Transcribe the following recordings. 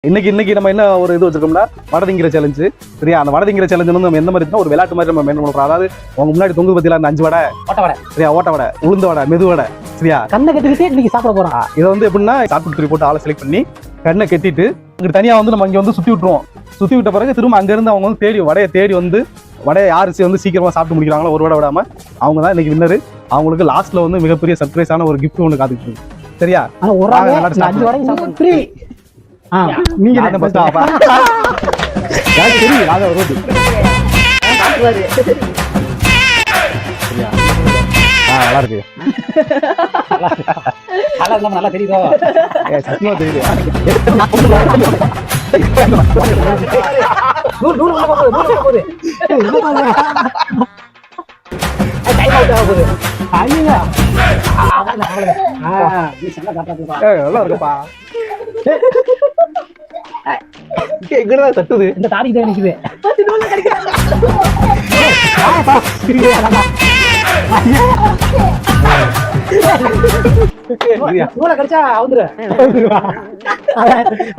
இன்னைக்கு நம்ம என்ன ஒரு இது வச்சிருக்கோம்னா வடதிங்கிற சேலஞ்சு. சரியா? அந்த வடதிங்கிற சேலஞ்சு வந்து நம்ம எந்த மாதிரி ஒரு விளையாட்டு மாதிரி நம்ம என்ன பண்றோம், அதாவது உங்க முன்னாடி தொங்கு பத்தியில அந்த 5 வடை, ஓட்ட வடை, சரியா, ஓட்ட வடை, உளுந்த வடை, மெது வடை, சரியா, கண்ணை கட்டிக்கிட்டு இன்னைக்கு சாப்பிட போறோம். இதை வந்து எப்படின்னா சாப்பிட்டு துணி போட்டு ஆளை செலக்ட் பண்ணி கண்ணை கட்டிட்டு இங்க தனியா வந்து நம்ம இங்க வந்து சுத்தி விட்டுருவோம். சுத்தி விட்ட பிறகு திரும்ப அங்க இருந்து அவங்க வந்து தேடி வடையை தேடி வந்து வடையை யாரு வந்து சீக்கிரமா சாப்பிட்டு முடிக்கிறாங்களோ ஒரு வடை விடாம அவங்க தான் இன்னைக்கு வின்னரு. அவங்களுக்கு லாஸ்ட்ல வந்து மிகப்பெரிய சர்ப்ரைஸான ஒரு கிஃப்ட் ஒன்று காத்துக்கிட்டு இருக்கு. சரியா? ஒரு 5 வடையும் சாப்பிடுறோம். நீங்க என்ன பஸ்ட் ஆப்பா எனக்கு தெரியும் நான் ரோடு சரியா? நல்லா இருக்கு. நல்லா தெரியுதோ? சத்தியமா தெரியுது. நல்லா இருக்குப்பா. எங்கடா தட்டுது? இந்த தாடி தான் நிக்குது. நூலை கடிச்சா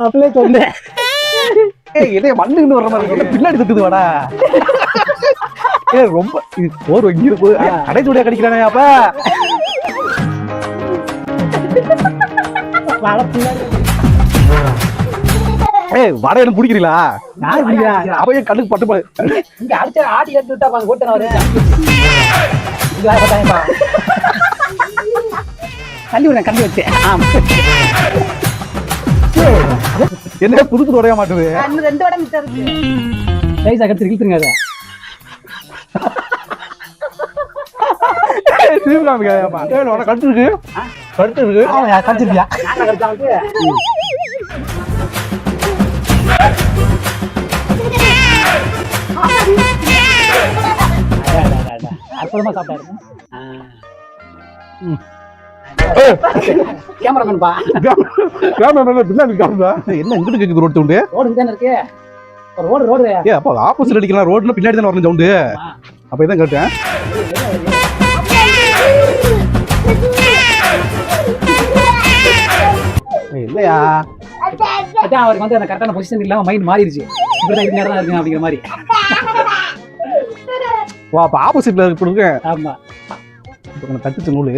அப்படியே சொன்னேன். இதே மண்ணுன்னு வர்ற மாதிரி இருக்கு. பின்னாடி தட்டுது வாடா. ரொம்ப போர் வங்கி கடைச்சூடியா கடிக்கிறானே அப்ப. வடை எனக்கு பிடிக்கிறீங்களா? யாரு பிடிக்கிறா? அப்ப என் கண்ணுக்கு பட்டு போய் இங்க அடிச்ச ஆட்டி எடுத்து விட்டா ஓட்டனவரு தள்ளி விட கண்டி வச்சு. என்ன புதுசு உடைய மாட்டுது. 2 வடை மிச்சம் இருக்கு. சைஸா கட்டு கிழித்துருங்க அதை. கட்டு இருக்கு கட்டு இருக்கு கடிச்சிருக்கியா? அற்புதமா சாப்பிட்டாரு. கேமராமேன் பா. பின்னாடி என்ன இங்கிட்டு கேக்குது ரோடு சவுண்டு? ரோடு தானே இருக்கு. ரோடு ஏ அப்ப ஆப்போசிட் அடிக்கலாம். ரோடுல பின்னாடி தானே வரணும் சவுண்டு. அப்ப இதான் கேட்டேன். இல்லையா அவருக்கு வந்து அந்த கரெக்டான பொசிஷன் இல்லாம மைண்ட் மாறிடுச்சு. இப்படிதான் இது நேரம் தான் இருக்கு அப்படிங்கிற மாதிரி. வா அப்ப ஆப்போசிட்ல கொடுங்க. ஆமா தட்டுச்சு நூலு.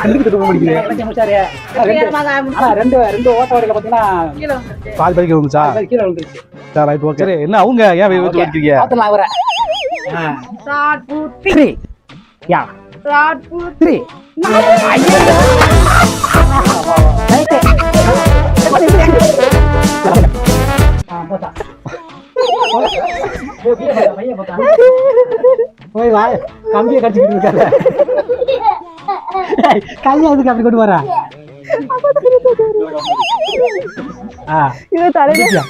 கண்டுக்கிட்டு ரெண்டு ஓட்ட வடையில பாத்தீங்கன்னா பால் பறிக்க வந்துச்சா? கீழே விழுந்துருச்சு. சரி ரைட் ஓகே. என்ன அவங்க ஏன் வச்சிருக்கீங்க? பாத்தலாம் அவரை. Start put 3. யா. start put 3. போய் வா கம்பியை கடிச்சுக்கிட்டு இருக்காத. கையை எதுக்கு அப்படி கொண்டு வரா? இது தலையில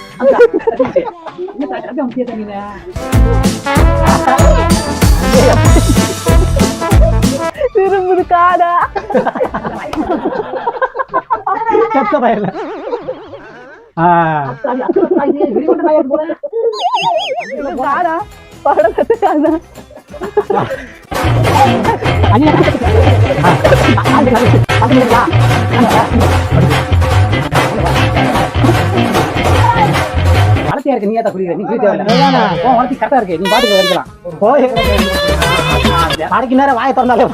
திரும்புது காடா. செத்த பையல. காடா படத்தை காடா. வளர்த்தியா இருக்கு. நீ ஏதா குடிக்கிற? நீ வளர்த்தி கரெக்டா இருக்கு. நீ பாட்டுக்கு வரைக்கலாம். கடைக்கு நேரம் வாயை திறந்தாலே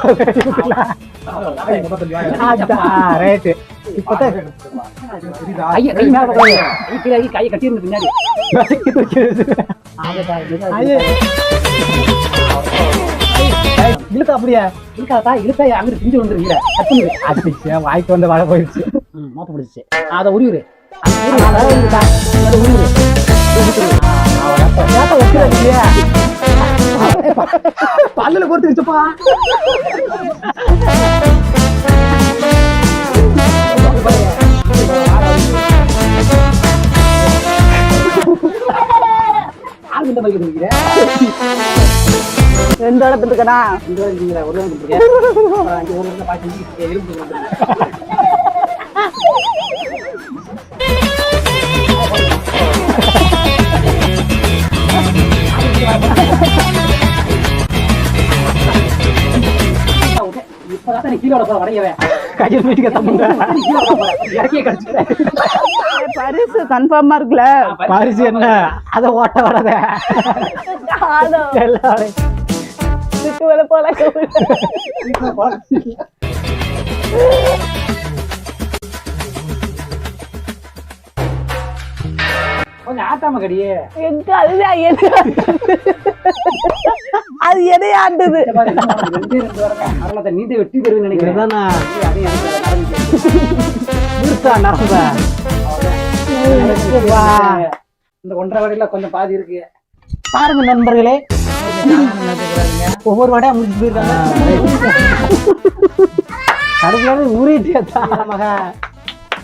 ரைட்டு. கையை கட்டிருந்து பின்னாடி இழுத்தா அப்படியா? இழுக்காதா? இழுத்தா அங்கிட்டு பிஞ்சு வந்துருக்கீங்க. வாய்க்கு வந்து வாழை போயிடுச்சு. மோப்ப பிடிச்சிச்சு. அதை உரியுரு. பல்லுல கொடுத்துருச்சுப்பா. ரெண்டு இடத்துல இருக்கா? ஒரு இப்பதான் நீ கீழே போற வடையவே கையில் மீட்டிக்க தம்புங்க இறக்கியே கடிச்சுக்கிறேன். பரிசு கன்ஃபார்மா இருக்குல்ல? பரிசு என்ன அதை ஓட்ட வராத எல்லாரும் இதுக்கு மேல போல கொஞ்சம் ஆட்டாம கடியே எங்க அதுதான் அது எதை ஆண்டுது? நீந்தை வெட்டி தருவேன்னு நினைக்கிறேன். இந்த 1.5 வடையில கொஞ்சம் பாதி இருக்கு. பாருங்க நண்பர்களே, ஒவ்வொரு வடையா முடிச்சு போயிருக்காங்க. கடைசியாவது ஊறிட்டு மகா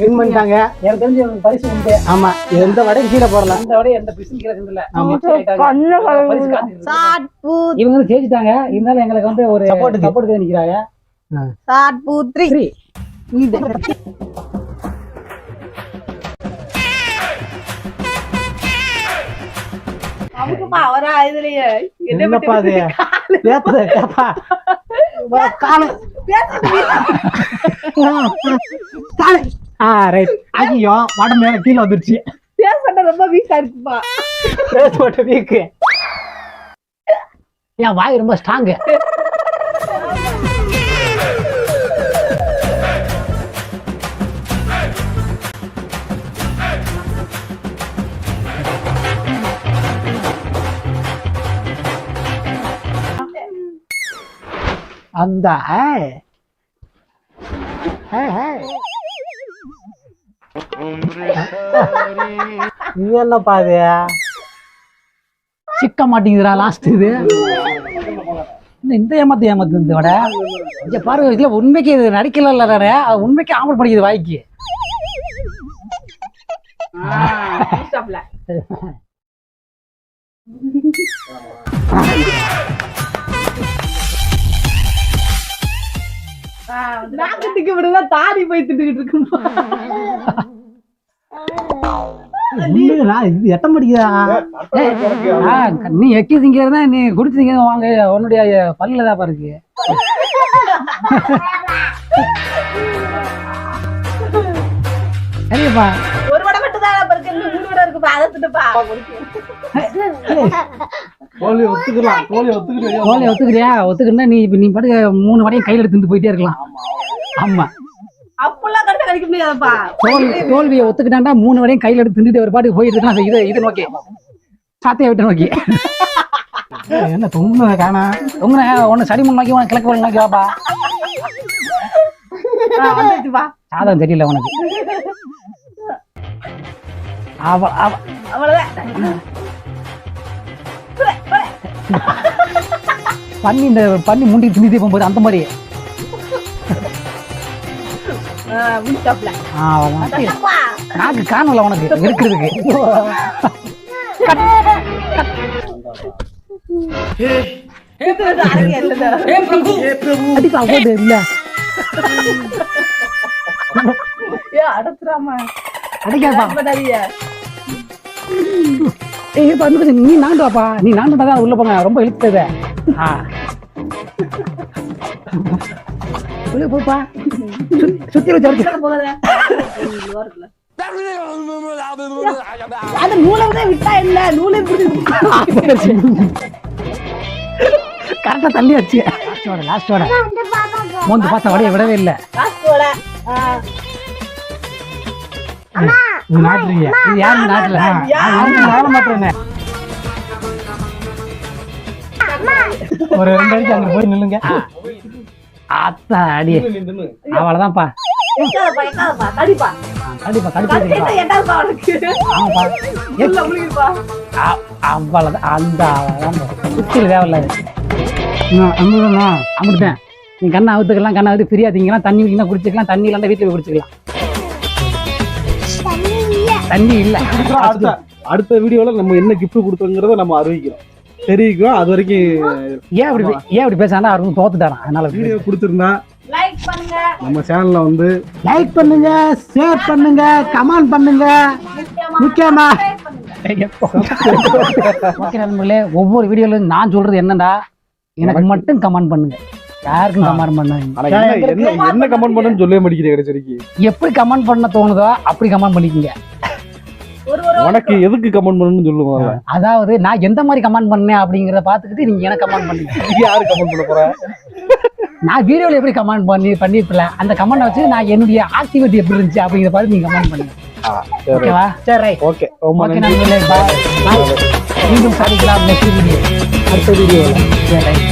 வின் பண்ணிட்டாங்க. எனக்கு தெரிஞ்சு எனக்கு பரிசு உண்டு. ஆமா, எந்த வடையும் கீழே போடலாம். இந்த வடை எந்த பிசும் கீழே இருந்தல. இவங்க வந்து ஜெயிச்சிட்டாங்க. இருந்தாலும் எங்களுக்கு வந்து ஒரு சப்போர்ட்டுக்கு நிக்கிறாங்க. அவரா இதுலயே என்னப்பா அது? ஐயோ, வடை மேல கீழே வந்துருச்சு. ரொம்ப வீக்கா இருக்குப்பா. வீக்கு என் வாய் ரொம்ப ஸ்ட்ராங்கு. அந்த இது என்னப்பா இது? சிக்க மாட்டேங்குதுடா லாஸ்ட். இது இந்த ஏமாத்து இந்த வடை இங்க பாருங்க. இதுல உண்மைக்கு இது நடிக்கல இல்ல, உண்மைக்கு ஆம்பல் படிக்குது வாய்க்கு. நாக்கத்துக்கு விடதான் தாடி போய் திட்டுக்கிட்டு இருக்குமா? இது எட்ட மாட்டேங்குதா? நீ எக்கி திங்கிறதா, நீ குடிச்சு திங்க வாங்க. உன்னுடைய பல்லுலதான் பாருக்கு. சரிப்பா, ஒரு வடை மட்டும் தான் இருக்கு, 3 வடை இருக்குப்பா. அதை திட்டுப்பா. கோழி ஒத்துக்கலாம். கோழி ஒத்துக்கிறியா? ஒத்துக்குன்னா நீ பாட்டு 3 வடையும் கையில எடுத்துட்டு போயிட்டே இருக்கலாம். ஆமா, அப்பெல்லாம் கரெக்டா கடிக்க முடியாதப்பா. தோல்வியை ஒத்துக்கிட்டாண்டா 3 வடையும் கையில எடுத்து திண்டுட்டு ஒரு பாட்டுக்கு போயிட்டு இருக்கலாம். இது நோக்கி சாத்தையை விட்டு நோக்கி என்ன தொங்குன காணா தொங்குன ஒன்னு சடிமண் நோக்கி உனக்கு கிழக்கு நோக்கி வாப்பா. சாதம் தெரியல உனக்கு. பண்ணி முண்டி திண்டி போகும்போது அந்த மாதிரி நாக்கு காணல உனக்கு இருக்கிறதுக்கு. அடிப்பா போட்டு இல்ல நீ நாண்டுவாப்பா. நீ நாண்டுதான் உள்ள போங்க. ரொம்ப இழுத்தத போப்பா. சுத்தி வச்சு அந்த நூலை விட்டா இல்ல, நூலை கரெக்டா தள்ளியாச்சு. லாஸ்டோட மோந்து பார்த்தா வடைய விடவே இல்லை. நாட்டுறீங்க இது யாரு நாட்டுல? நாட மாட்டேன். ஒரு 2 அடிக்கு அங்க போய் நில்லுங்க. அத்தா அடி அவ்வளவுதான்ப்பா. கடிப்பா அவ்வளவுதான். அந்த சுத்தில தேவையில்ல. அம்பிட்டேன். நீ கண்ணை அவுத்துக்கலாம். கண்ணை அவுத்து ஃப்ரீயா திங்கலாம். தண்ணி குடிக்கலாம், குடிச்சுக்கலாம். தண்ணி இல்லாம வீட்டுல போய் குடிச்சுக்கலாம். தண்ணி இல்ல. அடுத்த வீடியோல நம்ம என்ன கிஃப்ட் கொடுத்தோங்கிறத நம்ம தெரிவிக்கிறோம். அது வரைக்கும் ஏன் அப்படி பேசாண்டா அவருக்கு தோத்துட்டாராம். அதனால வீடியோ கொடுத்துருந்தா லைக் பண்ணுங்க, நம்ம சேனல்ல வந்து லைக் பண்ணுங்க, ஷேர் பண்ணுங்க, கமெண்ட் பண்ணுங்க. முக்கியமா ஓகே நண்பர்களே, ஒவ்வொரு வீடியோல நான் சொல்றது என்னடா, எனக்கு மட்டும் கமெண்ட் பண்ணுங்க. யாருக்கும் கமெண்ட் பண்ணாங்க. ஆனா என்ன கமெண்ட் பண்ணணும்னு சொல்லவே மாட்டேங்கிறீங்க கடைசி வரைக்கும். எப்படி கமெண்ட் பண்ண தோணுதோ அப்படி கமெண்ட் பண்ணிக்கங்க. உனக்கு எதுக்கு கமெண்ட் பண்ணணும்னு சொல்லுவாங்க. அதாவது நான் எந்த மாதிரி கமெண்ட் பண்ணேன் அப்படிங்கறத பாத்துக்கிட்டு நீங்க எனக்கு கமெண்ட் பண்ணுங்க. யாரு கமெண்ட் பண்ண போற? நான் வீடியோல எப்படி கமெண்ட் பண்ணிருப்பல அந்த கமெண்ட் வச்சு நான் என்னுடைய ஆக்டிவிட்டி எப்படி இருந்துச்சு அப்படிங்கறத பார்த்து நீங்க கமெண்ட் பண்ணுங்க. ஓகேவா? சரி ரைட். ஓகே ஓகே நண்பர்களே, பாய். மீண்டும் சந்திக்கலாம் நெக்ஸ்ட் வீடியோ, அடுத்த வீடியோல.